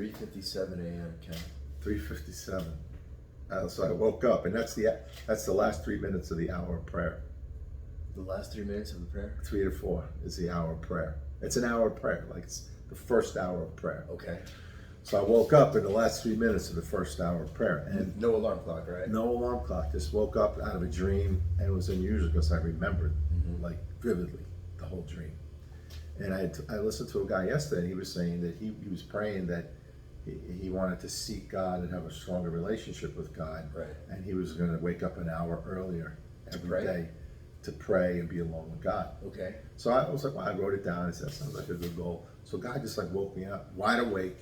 3:57 a.m. Ken. 3:57. So I woke up, and that's the last 3 minutes of the hour of prayer. The last 3 minutes of the prayer. 3 to 4 is the hour of prayer. It's an hour of prayer, like it's the first hour of prayer. Okay. So I woke up in the last 3 minutes of the first hour of prayer, and No alarm clock, right? no alarm clock. Just woke up out of a dream, and it was unusual because I remembered, like vividly, the whole dream. And I listened to a guy yesterday, and he was saying that he was praying that he wanted to seek God and have a stronger relationship with God. Right. And he was going to wake up an hour earlier every pray? day to pray and be alone with God. Okay. So I was like, well, I wrote it down. I said, that sounds like a good goal. So God just like woke me up, wide awake,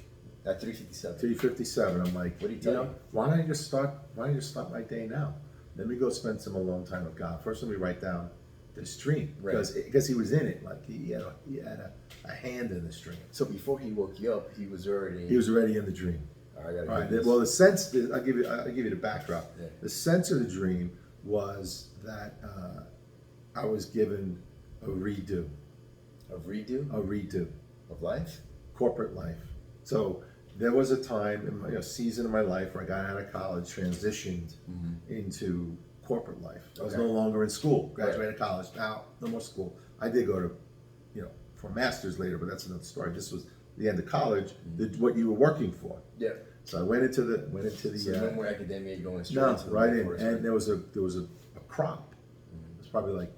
At 3:57. 3:57. I'm like, What do you tell you? why don't you just start my day now? Let me go spend some alone time with God. First, let me write down this dream, Right. because he was in it. Like he had a hand in this dream. So before he woke you up, he was already. He was already in the dream. I gotta All hear right. this. Well, the sense, I'll give you the backdrop. Yeah. The sense of the dream was that I was given a redo, A redo of life. corporate life. So there was a time in my season of my life where I got out of college, transitioned into corporate life. I was Okay. no longer in school. Graduated college. Now no more school. I did go to, for a master's later, but that's another story. This was the end of college. What you were working for. Yeah. So I went into the. So no more academia, you're going straight No, into the right in, workforce, and right? there was a crop. There's probably like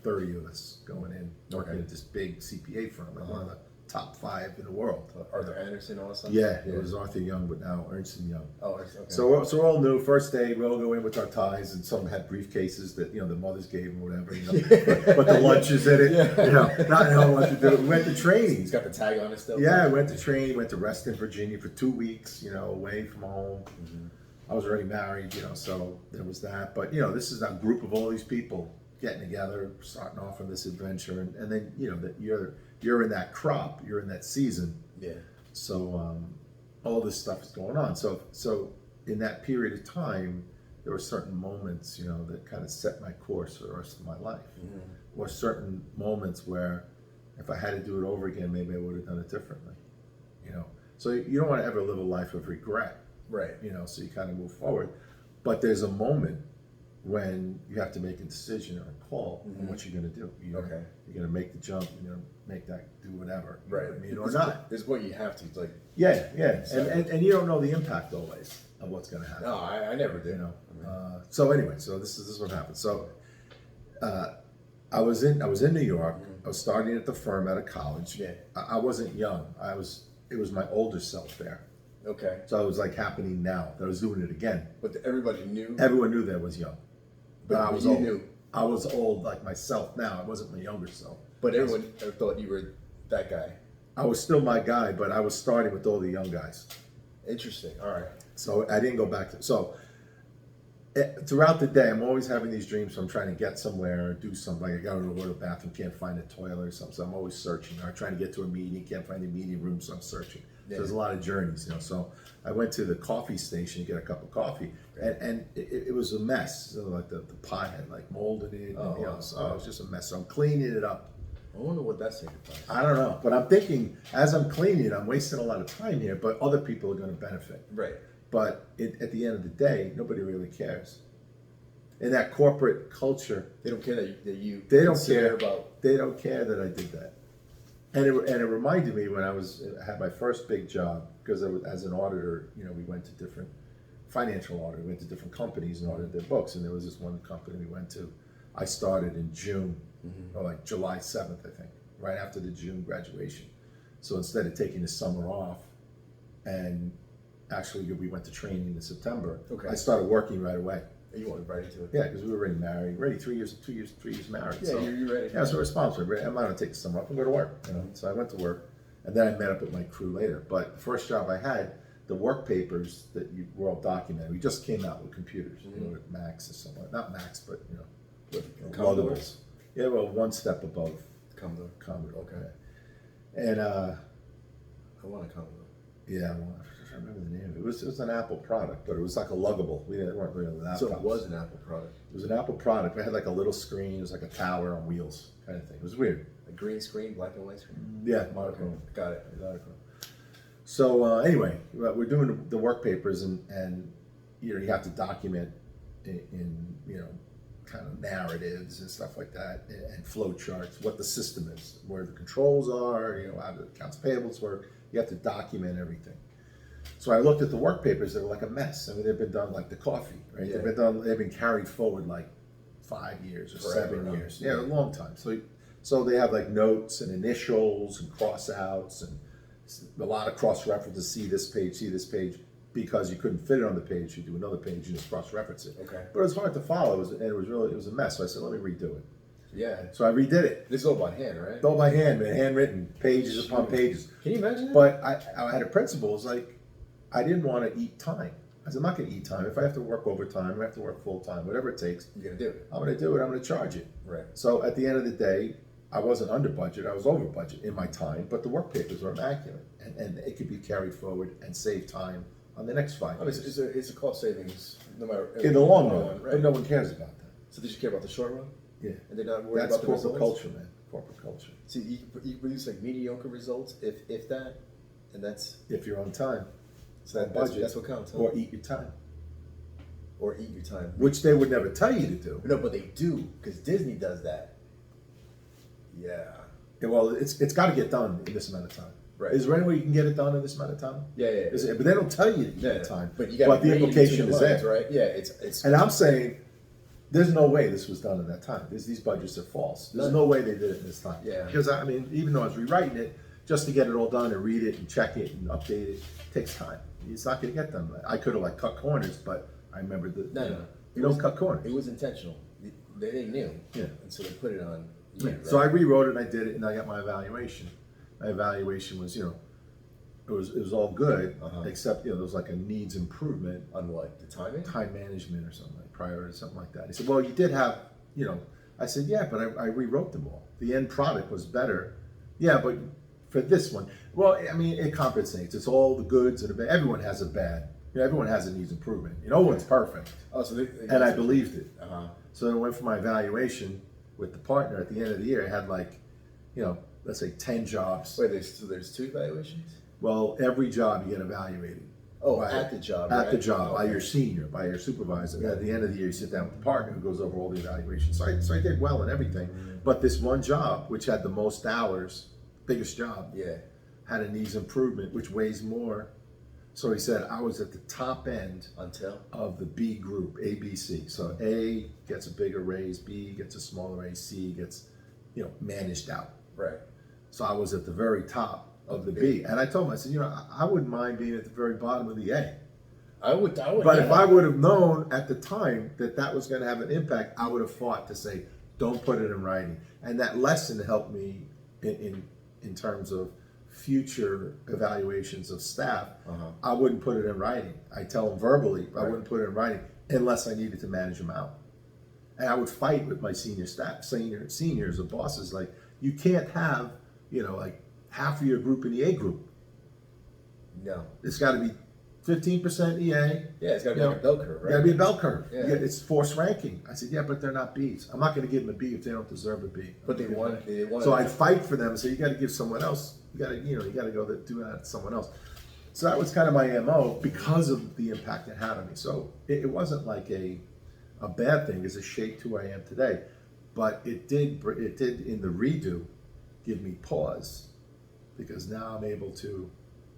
30 of us going in, working Okay. at this big CPA firm, like one of the top 5 in the world. Arthur Anderson, all that stuff. Yeah, it was Arthur Young, but now Ernst and Young. Oh, okay. So we're all new. First day, we all go in with our ties, and some had briefcases that the mothers gave them, or whatever. But the lunch is in it. Not knowing what to do. We went to training. He's got the tag on it still. Yeah, I went to training. Went to Reston, Virginia for 2 weeks. Away from home. I was already married. So there was that. But this is a group of all these people getting together, starting off on this adventure, and then that you're in that crop, you're in that season. Yeah. So all this stuff is going on. So in that period of time, there were certain moments, that kind of set my course for the rest of my life. Or certain moments where if I had to do it over again, maybe I would have done it differently. So you don't want to ever live a life of regret. Right. So you kind of move forward. But there's a moment when you have to make a decision or a call on what you're going to do. Okay. You're going to make the jump. You're going to make that do whatever. Right. Or not. There's what you have to. It's like, Yeah. So- And you don't know the impact always of what's going to happen. no, I never did. So anyway, so this is what happened. So I was in New York. I was starting at the firm out of college. Yeah. I wasn't young. It was my older self there. Okay. So it was like happening now that I was doing it again. But everybody knew. Everyone knew that I was young. But I was you old. knew. I was old like myself now. I wasn't my younger self. But everyone thought you were that guy. I was still my guy, but I was starting with all the young guys. Interesting. All right. So I didn't go back to. So throughout the day, I'm always having these dreams. So I'm trying to get somewhere, do something. Like I got to go to the bathroom, can't find a toilet or something. So I'm always searching. Or trying to get to a meeting, can't find a meeting room, so I'm searching. Yeah. So there's a lot of journeys, So I went to the coffee station to get a cup of coffee, and it was a mess. So like the pot had like mold in it. So it was just a mess. So I'm cleaning it up. I wonder what that signifies. I don't know, but I'm thinking as I'm cleaning it, I'm wasting a lot of time here, but other people are going to benefit. Right. But at the end of the day, nobody really cares. In that corporate culture, They don't care that you. they don't consider care about. They don't care that I did that. And it reminded me when I had my first big job, because as an auditor, we went to different financial audit. We went to different companies and audited their books. And there was this one company we went to. I started in June, or like July 7th, I think, right after the June graduation. So instead of taking the summer off, and actually we went to training in September, Okay. I started working right away. You want right into it. Yeah, because we were already married, already 3 years married. Yeah, so, you're ready. Yeah, so responsible. I'm not gonna take the summer off and go to work. So I went to work, and then I met up with my crew later. But the first job I had, the work papers that were all documented. We just came out with computers, with Macs or something. Not Macs, but with Commodores? Yeah, well, one step above Commodore. Commodore. Okay. And I want a Commodore. yeah, well, I remember the name. It was an Apple product, but it was like a luggable. We weren't really laptops. So it was an Apple product. It was an Apple product. It had like a little screen. It was like a tower on wheels kind of thing. It was weird. A green screen, black and white screen. Yeah, monochrome. Got it. Monochrome. So anyway, we're doing the work papers, and you have to document in kind of narratives and stuff like that, and flow charts, what the system is, where the controls are, how the accounts payables work. You have to document everything. So I looked at the work papers; they were like a mess. I mean, they've been done like the coffee, right? Yeah. They've been carried forward like 5 years or Forever, 7 huh? years. Yeah, a long time. So they have like notes and initials and cross outs and a lot of cross references. See this page, because you couldn't fit it on the page. You do another page, you just cross reference it. Okay. But it was hard to follow, and it was a mess. So I said, let me redo it. Yeah. So I redid it. This is all by hand, right? All by hand, man, handwritten, pages upon pages. Can you imagine that? But I had a principle. It's like, I didn't want to eat time. I said, I'm not going to eat time. If I have to work overtime, I have to work full time, whatever it takes, You're gonna do it. I'm going to do it. I'm going to charge it. Right. So at the end of the day, I wasn't under budget. I was over budget in my time, but the work papers were immaculate, and it could be carried forward and save time on the next 5 I mean, years. it's a cost savings, no matter In the long run, right? but no one cares about that. So did you care about the short run? Yeah, And they're not worried that's about the corporate results? culture, man. Corporate culture. See, you produce like mediocre results, if that, and that's If you're on time, so on that's, budget, that's what counts, huh? or eat your time, Or eat your time. which they would never tell you to do. No, but they do because Disney does that. Yeah. Yeah, well, it's got to get done in this amount of time. Right. Is there any way you can get it done in this amount of time? Yeah, yeah. Is it, but they don't tell you to Yeah, get time. But you got the implication is there. right? Yeah, it's And I'm saying, there's no way this was done at that time. These budgets are false. There's no way they did it this time. Yeah. Because I mean, even though I was rewriting it, just to get it all done and read it and check it and update it takes time. It's not going to get done. I could have like cut corners, but I remember No. you don't cut corners. It was intentional. They knew. Yeah. And so they put it on. Yeah. You, So I right? rewrote it and I did it and I got my evaluation. My evaluation was, it was all good, Uh-huh. except there was like a needs improvement, On what? The timing? time management or something, like priority, something like that. He said, well, you did have, I said, yeah, but I rewrote them all. The end product was better. Yeah, but for this one, well, I mean, it compensates. It's all the goods and the bad. Everyone has a bad. Everyone has a needs improvement. No one's perfect. Oh, so they And I believed it. Uh-huh. So I went for my evaluation with the partner at the end of the year. I had like, let's say 10 jobs. Wait, there's 2 evaluations? Well, every job you get evaluated. Oh, By- at the job. At right? the job, by Okay. your senior, by your supervisor. At the end of the year, you sit down with the partner who goes over all the evaluations. So I did well in everything. But this one job, which had the most hours, biggest job, Yeah. had a needs improvement, which weighs more. So he said I was at the top end Until? of the B group, A, B, C. So A gets a bigger raise, B gets a smaller raise, C gets, managed out. Right. So I was at the very top of the B. And I told him, I said, I wouldn't mind being at the very bottom of the A. I would. But if I would have known at the time that was going to have an impact, I would have fought to say, don't put it in writing. And that lesson helped me in terms of future evaluations of staff. Uh-huh. I wouldn't put it in writing. I tell them verbally, but I Right. wouldn't put it in writing unless I needed to manage them out. And I would fight with my senior staff, seniors or bosses, like, you can't have, like half of your group in the A group. No. It's got to be 15% EA. Yeah, it's got to be You like a know, bell curve, Got right? to be a bell curve. Yeah. It's forced ranking. I said, yeah, but they're not Bs. I'm not going to give them a B if they don't deserve a B. But they want. So I'd fight for them and say, you got to give someone else. You got to go do that to someone else. So that was kind of my MO because of the impact it had on me. So it wasn't like a bad thing. It's a shape to who I am today. But it did in the redo give me pause because now I'm able to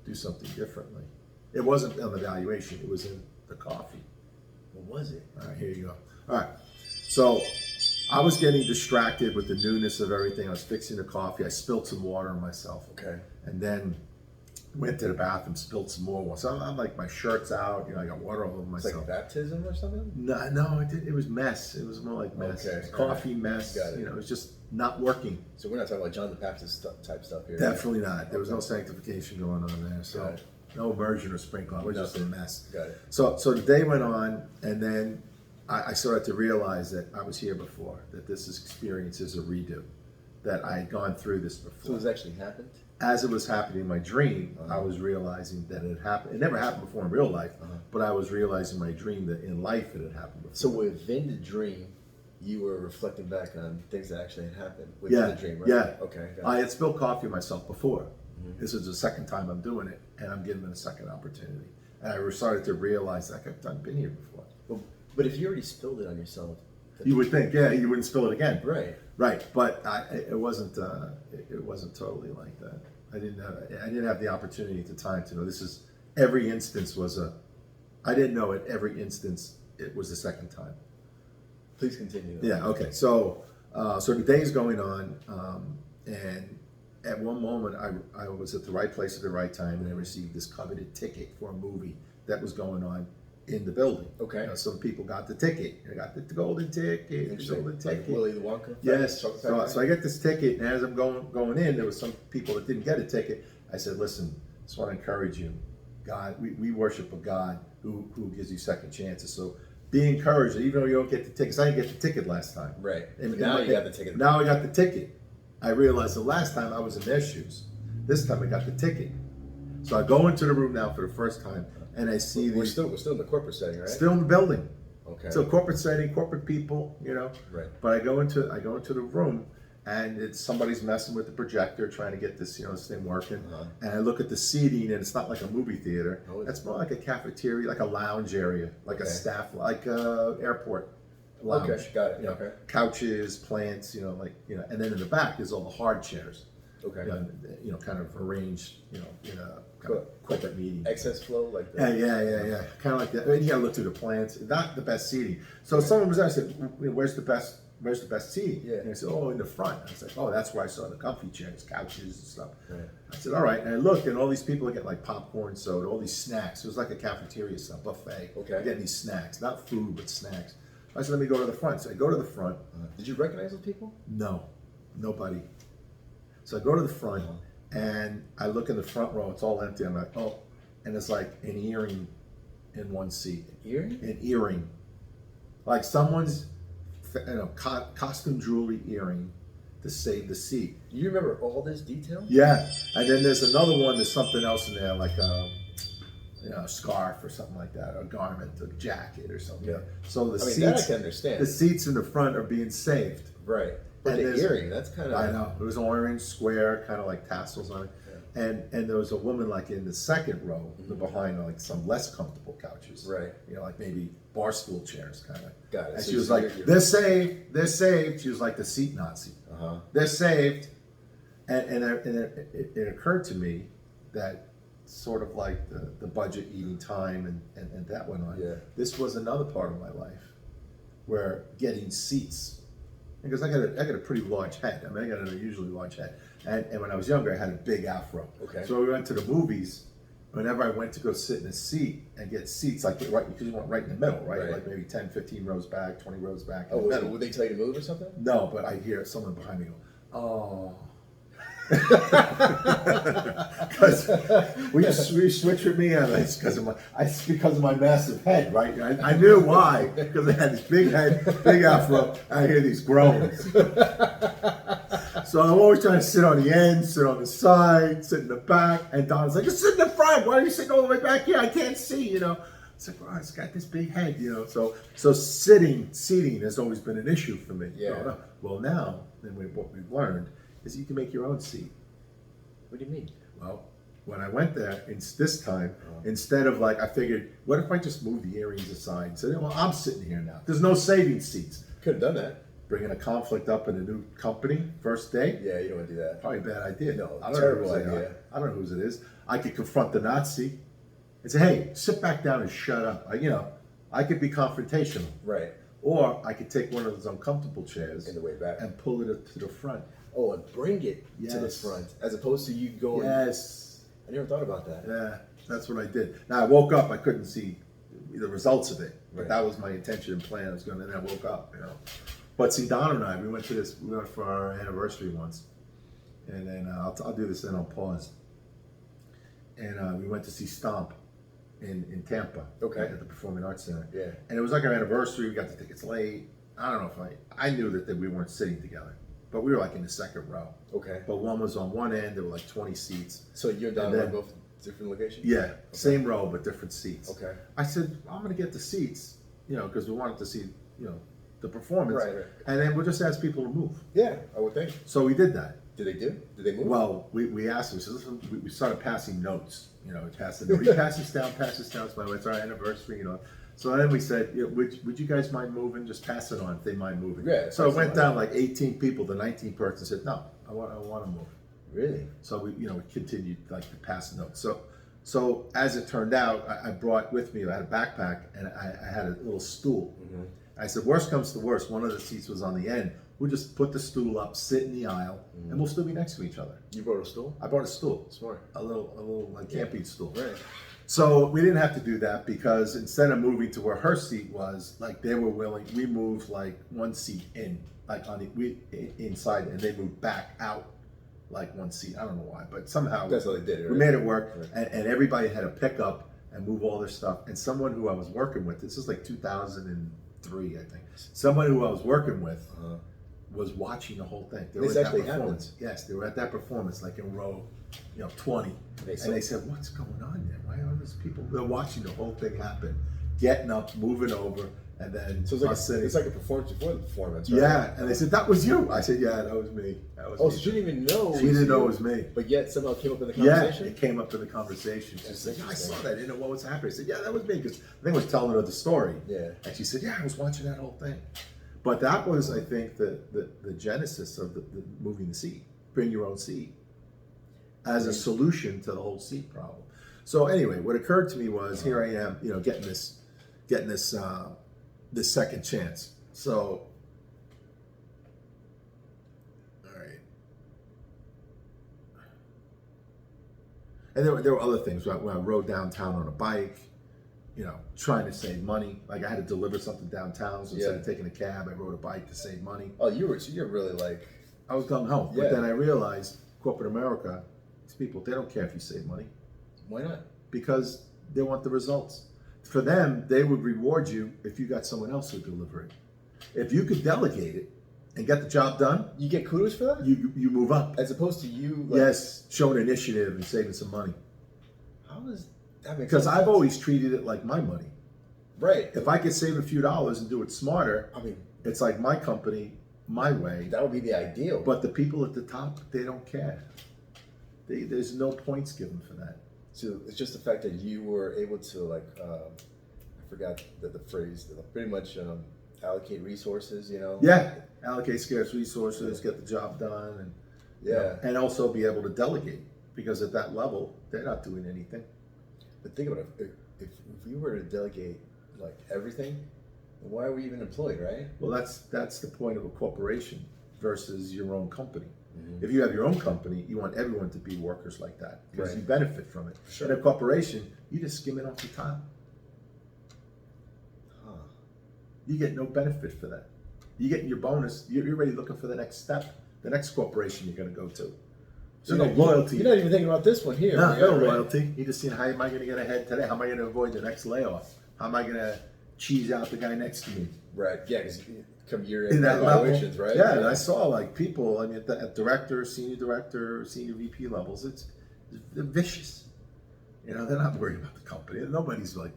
do something differently. It wasn't on the valuation. It was in the coffee. What was it? All right, here you go. All right. So I was getting distracted with the newness of everything. I was fixing the coffee. I spilled some water on myself. Okay. And then went to the bathroom, spilled some more water. So I'm like, my shirt's out. I got water all over It's myself. like baptism or something. No, it was mess. It was more like mess. Okay, It was all coffee right. mess. Got it. It was just not working. So we're not talking about John the Baptist type stuff here. Definitely not. There was no sanctification going on there. So Got it. no immersion or sprinkle. It was just a Nothing. mess. Got it. So the day went on, and then I started to realize that I was here before, that this experience is a redo, that I had gone through this So before. this actually happened. As it was happening in my dream, Uh-huh. I was realizing that it had happened. It never happened before in real life, Uh-huh. but I was realizing in my dream that in life it had happened before. So within the dream, you were reflecting back on things that actually had happened within Yeah, the dream, right? yeah. Okay. Got I it. had spilled coffee on myself before, This is the second time I'm doing it, and I'm giving it a second opportunity. And I started to realize like I've been here before. But if you already spilled it on yourself, You would think, yeah, you wouldn't spill it again. right? Right, but it wasn't. It wasn't totally like that. I didn't have the opportunity at the time to know. This is every instance was a. I didn't know at every instance it was the second time. Please continue. Yeah. Okay. So the day's going on, and at one moment I was at the right place at the right time, and I received this coveted ticket for a movie that was going on in the building. Okay. Some people got the ticket. I got the golden ticket. The Interesting. golden Like ticket. Willy the Wonka. Yes. Chocolate So Factory? I get this ticket, and as I'm going in, there was some people that didn't get a ticket. I said, "Listen, just want to encourage you. God, we worship a God who gives you second chances. So be encouraged. Even though you don't get the tickets, I didn't get the ticket last time. Right. And Now you got the ticket. Now I got the ticket. I realized the last time I was in their shoes. This time I got the ticket. So I go into the room now for the first time, and I see we're these still in the corporate setting, right? still in the building. Okay. So corporate setting, corporate people, Right. But I go into the room, and it's somebody's messing with the projector, trying to get this this thing working. And I look at the seating, and it's not like a movie theater. Oh, It's more like a cafeteria, like a lounge area, like a Okay. staff, like a airport lounge. Okay, got it. You know, Okay. couches, plants, and then in the back is all the hard chairs. Okay. Kind of arranged, in a kind Cool. of corporate meeting. Excess flow, like Yeah, that. yeah. Kind of like that. I mean, you gotta look through the plants. Not the best seating. So someone was there. I said, "Where's the best seating?" Yeah. And I said, "Oh, in the front." I was like, "Oh, that's where I saw the comfy chairs, couches, and stuff." Right. I said, "All right." And I looked, and all these people are getting like popcorn, soda, all these snacks. It was like a cafeteria stuff, buffet. Okay. They're getting these snacks, not food, but snacks. I said, "Let me go to the front." So I go to the front. Did you recognize those people? No, nobody. So I go to the front, and I look in the front row. It's all empty. I'm like, "Oh," and it's like an earring in one seat. Earring? An earring, like someone's costume jewelry earring to save the seat. You remember all this detail? Yeah, and then there's another one. There's something else in there, like a scarf or something like that, or a garment, a jacket or something. Yeah. So the I mean, that I seats, can understand. the seats in the front are being saved. Right. But And the there's- earring, that's kind of. I know it was orange, square, kind of like tassels on it. And there was a woman like in the second row, behind like some less comfortable couches. Right. Like maybe bar stool chairs, kind of. Got it. And So she was you're- like, you're- "They're saved, they're saved." She was like the seat Nazi. Uh-huh. They're saved. And it occurred to me that sort of like the budget eating time and that went on. Yeah. This was another part of my life where getting seats, because I got a pretty large head. I mean, I got an unusually large head. And when I was younger, I had a big afro. Okay. So when we went to the movies, whenever I went to go sit in a seat and get seats, like right, because you want right in the middle, right? Right. Like maybe 10, 15 rows back, 20 rows back. Oh, in the middle. would they tell you to move or something? No, but I hear someone behind me go, "Oh." Because we switch with me, and it's because of my massive head, right? I knew why, because I had this big head, big afro. I hear these groans, so I'm always trying to sit on the end, sit on the side, sit in the back. And Don's like, "Just sit in the front. Why are you sitting all the way back here? I can't see." It's like, "Well, it's got this big head, So seating has always been an issue for me. Yeah. Well, now, what we've learned is you can make your own seat. What do you mean? Well, when I went there, this time, instead of I figured, what if I just moved the earrings aside and said, "Well, I'm sitting here now. There's no saving seats." Could have done that. Bringing a conflict up in a new company, first day, Yeah, you don't want to do that. probably a bad idea. No, I don't terrible know whose idea. I don't know whose it is. I could confront the Nazi and say, "Hey, sit back down and shut up." I could be confrontational. Right. Or I could take one of those uncomfortable chairs In the way back. and pull it to the front. Oh, and bring it to the Yes. front as opposed to you going. Yes. I never thought about that. Yeah, that's what I did. Now I woke up, I couldn't see the results of it, but Right. that was my intention and plan. I was going, and then I woke up, But see, Don and I, we went for our anniversary once, and then I'll do this, then I'll pause. And we went to see Stomp in Tampa, Okay. at the Performing Arts Center. Yeah. And it was like our anniversary. We got the tickets late. I don't know if I knew that we weren't sitting together, but we were like in the second row. Okay. But one was on one end. There were like 20 seats. So you're down And then- both different locations? Yeah, same row but different seats. Okay. I said, "I'm going to get the seats, because we wanted to see, the performance. Right. And then we'll just ask people to move." Yeah, I would think. So we did that. Did they do? Did they move? Well, we asked him. We said, listen, we started passing notes. You know, we passed the note. He pass this down, pass this down. It's it's our anniversary. You know. So then we said, would you guys mind moving? Just pass it on if they mind moving. Yeah, so it pass went it down on. like 18 people. The 19th person said, no, I want to move. Really? So we continued like to pass the notes. So as it turned out, I brought with me, I had a backpack and I had a little stool. Mm-hmm. I said, worst comes to worst, one of the seats was on the end. We'll just put the stool up, sit in the aisle, and we'll still be next to each other. You brought a stool? I brought a stool. Smart. A little like camping stool. Right. So we didn't have to do that because instead of moving to where her seat was, like they were willing, we moved like one seat in, like inside, and they moved back out like one seat. I don't know why, but somehow That's how they did it, we right? made it work, Right. and everybody had to pick up and move all their stuff. And someone who I was working with, this is like 2003, I think. Someone who I was working with was watching the whole thing. They This were at actually that performance. Yes, they were at that performance, like in row, 20. They And saw- they said, "What's going on there? Why are these people?" They're watching the whole thing happen, getting up, moving over, and then So us sitting. it's like a performance before the performance, right? Yeah, and they said, "That was you." I said, "Yeah, that was me. That was Oh, me." so she didn't even know. She didn't know it was me. But yet somehow it came up in the Yeah, conversation? it came up in the conversation. She That's said, "Yeah, I interesting. saw that. I didn't know what was happening." I said, "Yeah, that was me." Because I think I was telling her the story. Yeah. And she said, "Yeah, I was watching that whole thing." But that was, I think, the genesis of the moving the seat. Bring your own seat as a solution to the whole seat problem. So anyway, what occurred to me was, here I am, getting this second chance. So, all right. And there were other things when I rode downtown on a bike, trying to save money. Like I had to deliver something downtown, so instead of taking a cab, I rode a bike to save money. Oh, you're really like, I was gung ho, Yeah. but then I realized corporate America, these people, they don't care if you save money why not? because they want the results. For them, they would reward you if you got someone else to deliver it. If you could delegate it and get the job done, You get kudos for that? you move up. As opposed to you, like, Yes, showing initiative and saving some money. how does that make Because sense? I've always treated it like my money. Right. If I could save a few dollars and do it smarter, I mean, it's like my company, my way. that would be the ideal. But the people at the top, they don't care. There's no points given for that. So it's just the fact that you were able to, like, I forgot the phrase, pretty much allocate resources, Yeah, allocate scarce resources, get the job done, and Yeah. and also be able to delegate because at that level, they're not doing anything. But think about it. If you were to delegate, like, everything, why are we even employed, right? Well, that's the point of a corporation versus your own company. Mm-hmm. If you have your own company, you want everyone to be workers like that because Right. you benefit from it. Sure. In a corporation, you just skim it off the top. Huh. You get no benefit for that. You get your bonus. You're already looking for the next step, the next corporation you're going to go to. So There's no loyalty. You're not even thinking about this one here. No, right? no loyalty. You're just seeing how am I going to get ahead today? How am I going to avoid the next layoff? How am I going to cheese out the guy next to me? Right. Yeah, because come year In that level, evaluations, right? Yeah, and I saw like people. I mean, at director, senior VP levels, they're vicious. They're not worried about the company. Nobody's like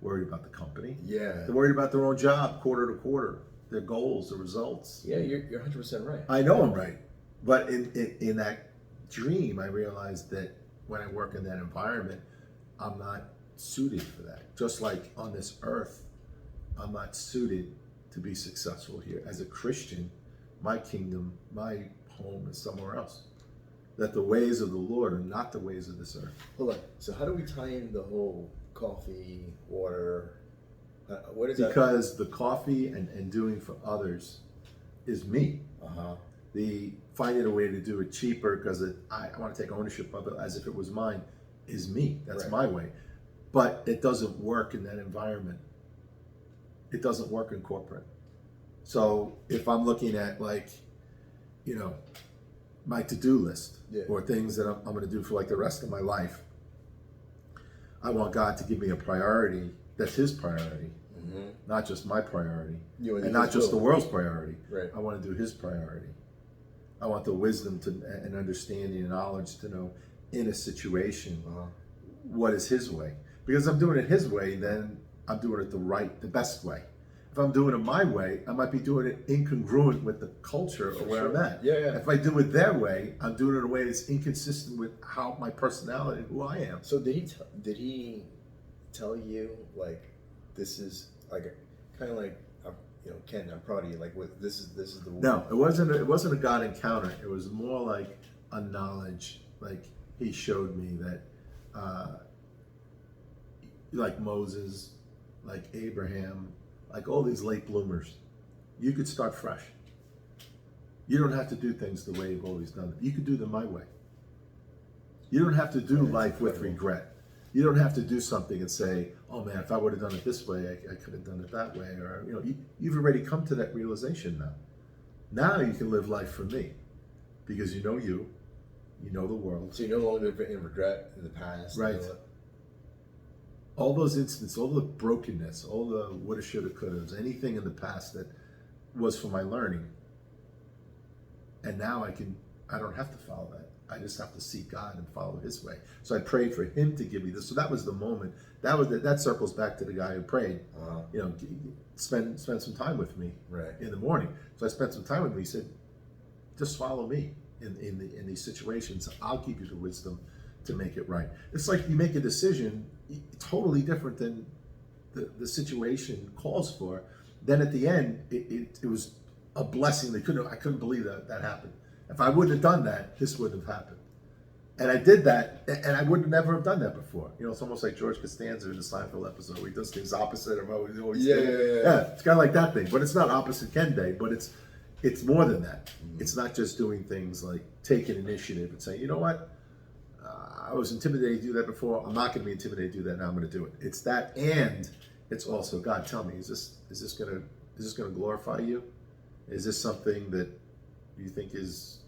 worried about the company. Yeah. They're worried about their own job, quarter to quarter, their goals, the results. Yeah, you're 100% right. I know I'm right, but in that dream, I realized that when I work in that environment, I'm not suited for that. Just like on this earth, I'm not suited to be successful here. As a Christian, my kingdom, my home is somewhere else. That the ways of the Lord are not the ways of this earth. Hold on. So how do we tie in the whole coffee, water? What is that? Because the coffee and doing for others is me. Uh-huh. The finding a way to do it cheaper because I want to take ownership of it as if it was mine is me. That's Right. my way. But it doesn't work in that environment. It doesn't work in corporate. So if I'm looking at my to-do list Yeah. or things that I'm going to do for like the rest of my life, I want God to give me a priority that's His priority, not just my priority, You want and to not His just the will. world's priority. Right. I want to do His priority. I want the wisdom and understanding and knowledge to know in a situation Uh-huh. what is His way. Because I'm doing it His way, then I'm doing it the best way. If I'm doing it my way, I might be doing it incongruent with the culture of where I'm at. Yeah, yeah. If I do it their way, I'm doing it in a way that's inconsistent with how my personality and who I am. So did he tell you like this is like kind of like Ken, I'm proud of you. Like what this is the No, it wasn't a God encounter. It was more like a knowledge. Like he showed me that, like Moses, like Abraham, like all these late bloomers, you could start fresh. You don't have to do things the way you've always done them. You could do them my way. You don't have to do life with regret. You don't have to do something and say, "Oh man, if I would have done it this way, I could have done it that way." Or you've already come to that realization now. Now you can live life for me, because you know the world. So you no longer in regret in the past. Right. You know, All those incidents, all the brokenness, all the woulda, shoulda, couldas, anything in the past that was for my learning. And now I don't have to follow that. I just have to seek God and follow His way. So I prayed for Him to give me this. So that was the moment. That circles back to the guy who prayed. Spend some time with me right. in the morning. So I spent some time with him. He said, just follow me in these situations. I'll give you the wisdom to make it right. It's like you make a decision totally different than the situation calls for. Then at the end, it was a blessing. I couldn't believe that happened. If I wouldn't have done that, this wouldn't have happened. And I did that, and I would never have done that before. It's almost like George Costanza in the Seinfeld episode where he does things opposite of what he always did. Yeah, it's kind of like that thing. But it's not opposite Ken Day, but it's more than that. Mm-hmm. It's not just doing things like taking initiative and saying, you know what? I was intimidated to do that before. I'm not going to be intimidated to do that. Now I'm going to do it. It's that, and it's also, God, tell me, is this going to glorify you? Is this something that you think is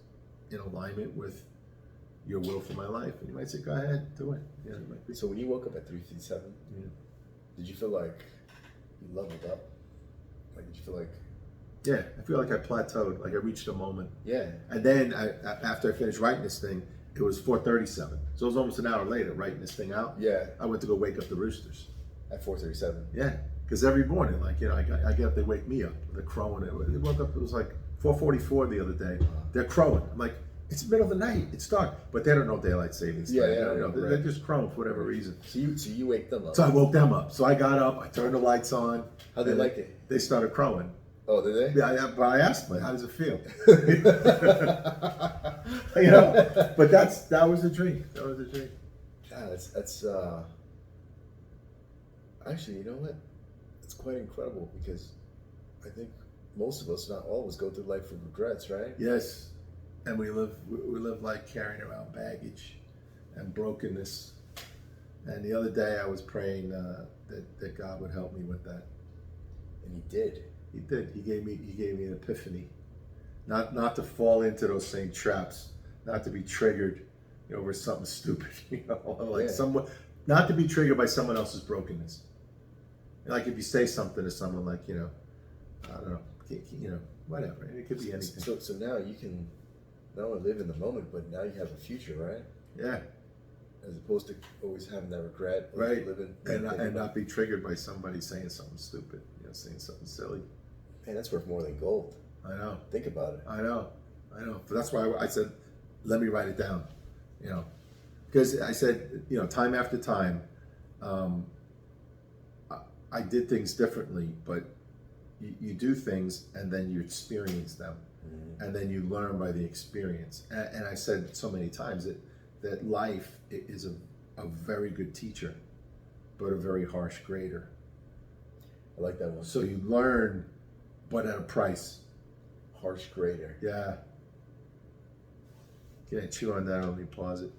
in alignment with your will for my life? And you might say, go ahead, do it. Yeah, it might be. So when you woke up at 3:57, did you feel like you leveled up? Like, did you feel like? Yeah, I feel like I plateaued. Like I reached a moment. Yeah. And then after I finished writing this thing, it was 4:37. So it was almost an hour later writing this thing out. Yeah. I went to go wake up the roosters. At 4:37. Yeah, because every morning, like I get up, they wake me up. They're crowing. It woke up. It was like 4:44 the other day. They're crowing. I'm like, it's the middle of the night. It's dark, but they don't know daylight savings time. Yeah. They're just crowing for whatever reason. So you wake them up. So I woke them up. So I got up. I turned the lights on. How they like it? They started crowing. Oh, did they? Yeah, but I asked them, how does it feel? But that was the dream. That was the dream. Yeah, that's actually, you know what? It's quite incredible because I think most of us, not all of us, go through life with regrets, right? Yes, and we live like carrying around baggage and brokenness. And the other day I was praying that God would help me with that, and He did. He did. He gave me an epiphany, not to fall into those same traps, not to be triggered over something stupid, not to be triggered by someone else's brokenness. Like if you say something to someone like, I don't know, whatever. It could be anything. So now you can not only live in the moment, but now you have a future, right? Yeah. As opposed to always having that regret, right? Living and not be triggered by somebody saying something stupid, saying something silly. Man, that's worth more than gold. I know. Think about it. I know. But that's why I said, let me write it down. Because I said, time after time, I did things differently, but you do things and then you experience them, and then you learn by the experience. And I said so many times that life is a very good teacher, but a very harsh grader. I like that one. So you learn, but at a price. Harsh grader. Yeah. Can't chew on that, let me pause it.